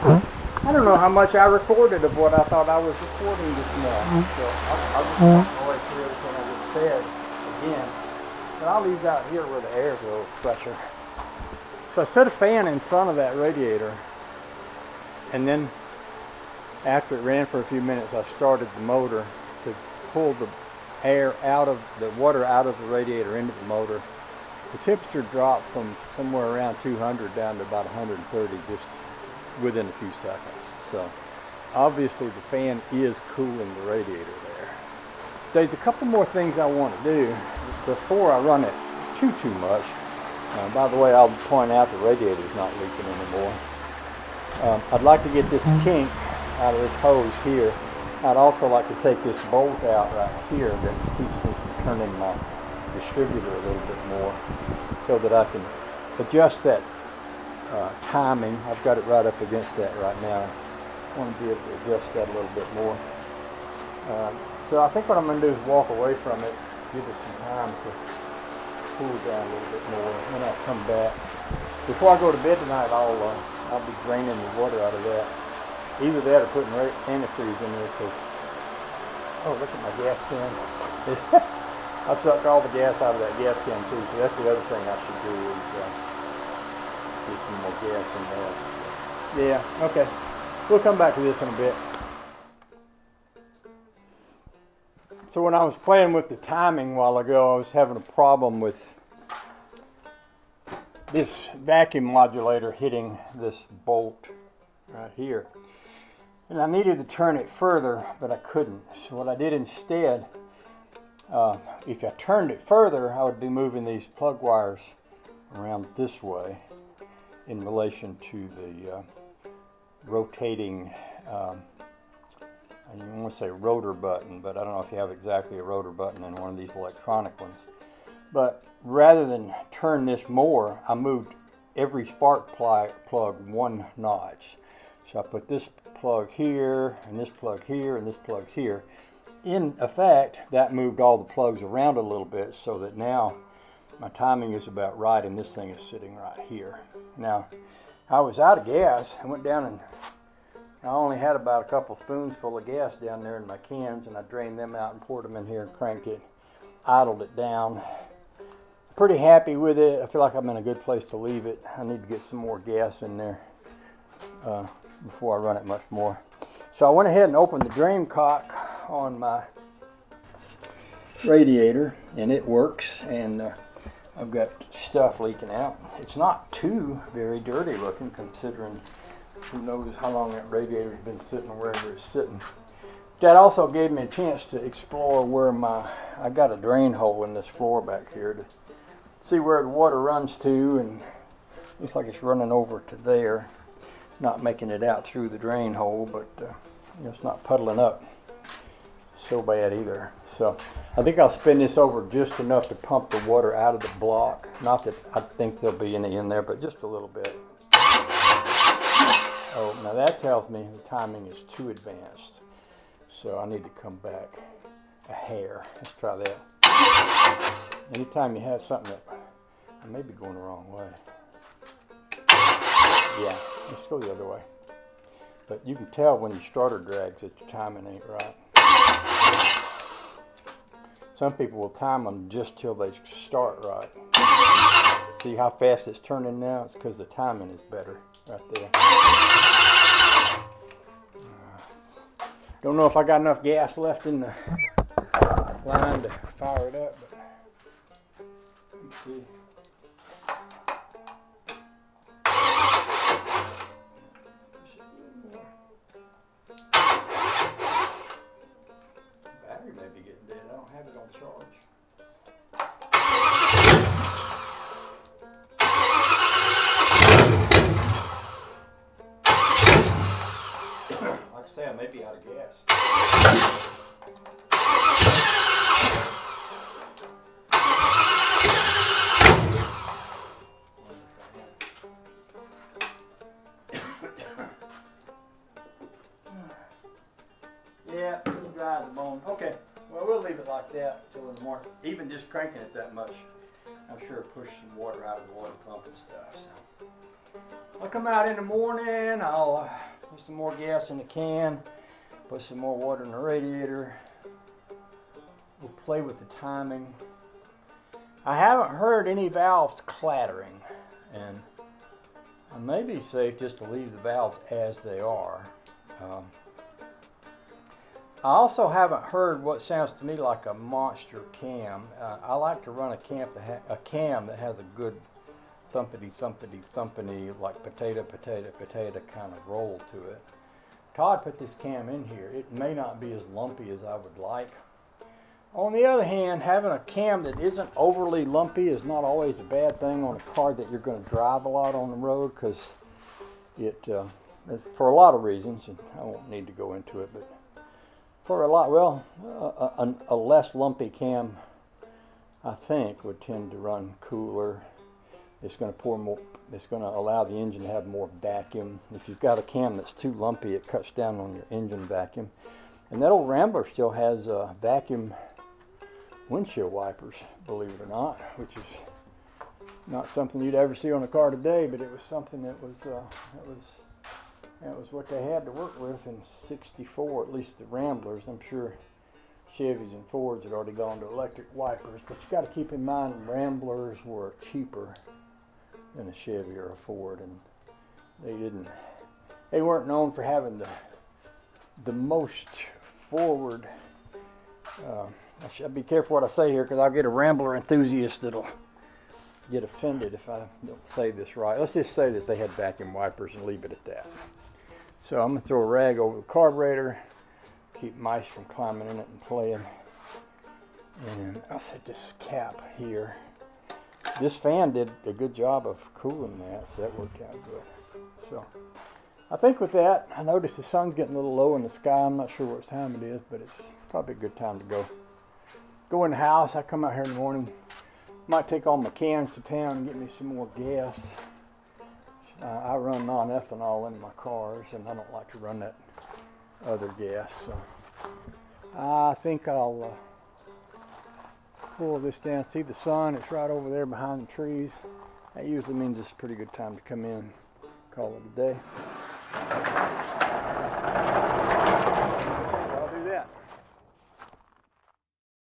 I don't know how much I recorded of what I thought I was recording this morning. So I'll just go right through everything I just said again. But I'll leave out here where the air is a little fresher. So I set a fan in front of that radiator, and then after it ran for a few minutes, I started the motor to pull the air out of the water out of the radiator into the motor. The temperature dropped from somewhere around 200 down to about 130 just within a few seconds. So obviously the fan is cooling the radiator there. There's a couple more things I want to do before I run it too much. By the way, I'll point out the radiator is not leaking anymore. I'd like to get this kink out of this hose here. I'd also like to take this bolt out right here that keeps me from turning my distributor a little bit more, so that I can adjust that timing. I've got it right up against that right now. I want to be able to adjust that a little bit more. So I think what I'm going to do is walk away from it, give it some time to cool down a little bit more, and then I'll come back. Before I go to bed tonight, I'll be draining the water out of that. Either that or putting antifreeze in there, because, oh, look at my gas can. I sucked all the gas out of that gas can too, so that's the other thing I should do is get some more gas in there. So, yeah, okay. We'll come back to this in a bit. So when I was playing with the timing a while ago, I was having a problem with this vacuum modulator hitting this bolt right here. And I needed to turn it further, but I couldn't. So what I did instead, if I turned it further, I would be moving these plug wires around this way in relation to the rotating, I want to say rotor button, but I don't know if you have exactly a rotor button in one of these electronic ones. But rather than turn this more, I moved every spark plug one notch. So I put this plug here, and this plug here, and this plug here. In effect, that moved all the plugs around a little bit, so that now my timing is about right, and this thing is sitting right here. Now, I was out of gas. I went down and I only had about a couple spoons full of gas down there in my cans, and I drained them out and poured them in here and cranked it, idled it down. Pretty happy with it. I feel like I'm in a good place to leave it. I need to get some more gas in there before I run it much more. So I went ahead and opened the drain cock on my radiator, and it works, and I've got stuff leaking out. It's not too very dirty looking, considering who knows how long that radiator's been sitting wherever it's sitting. That also gave me a chance to explore where I got a drain hole in this floor back here to see where the water runs to, and looks like it's running over to there. Not making it out through the drain hole, but it's not puddling up so bad either. So I think I'll spin this over just enough to pump the water out of the block. Not that I think there'll be any in there, but just a little bit. Oh, now that tells me the timing is too advanced. So I need to come back a hair. Let's try that. Anytime you have something that I may be going the wrong way. Yeah, let's go the other way. But you can tell when your starter drags that your timing ain't right. Some people will time them just till they start right. See how fast it's turning now? It's because the timing is better right there. Don't know if I got enough gas left in the line to fire it up, but let's see. Battery may be getting dead. I don't have it on charge. Like I say, I may be out of gas. Yeah, you dry the bone. Okay, well, we'll leave it like that till in the morning. Even just cranking it that much, I'm sure it pushed some water out of the water pump and stuff. So. I'll come out in the morning, I'll put some more gas in the can, put some more water in the radiator. We'll play with the timing. I haven't heard any valves clattering, and I may be safe just to leave the valves as they are. I also haven't heard what sounds to me like a monster cam. I like to run a cam that has a good thumpity, like potato kind of roll to it. Todd put this cam in here. It may not be as lumpy as I would like. On the other hand, having a cam that isn't overly lumpy is not always a bad thing on a car that you're going to drive a lot on the road, because it, for a lot of reasons, and I won't need to go into it, but for a lot, well, a less lumpy cam, I think, would tend to run cooler. It's going to pour more. It's going to allow the engine to have more vacuum. If you've got a cam that's too lumpy, it cuts down on your engine vacuum. And that old Rambler still has vacuum windshield wipers, believe it or not, which is not something you'd ever see on a car today, but it was something that was what they had to work with in '64, at least the Ramblers. I'm sure Chevys and Fords had already gone to electric wipers, but you got to keep in mind Ramblers were cheaper than a Chevy or a Ford, and they weren't known for having the most forward. I should be careful what I say here, because I'll get a Rambler enthusiast that'll get offended if I don't say this right. Let's just say that they had vacuum wipers and leave it at that. So I'm going to throw a rag over the carburetor, keep mice from climbing in it and playing. And I'll set this cap here. This fan did a good job of cooling that, so that worked out good. So I think with that, I noticed the sun's getting a little low in the sky. I'm not sure what time it is, but it's probably a good time to go in the house. I come out here in the morning, might take all my cans to town and get me some more gas. I run non-ethanol in my cars, and I don't like to run that other gas. So I think I'll pull this down. See the sun? It's right over there behind the trees. That usually means it's a pretty good time to come in. Call it a day.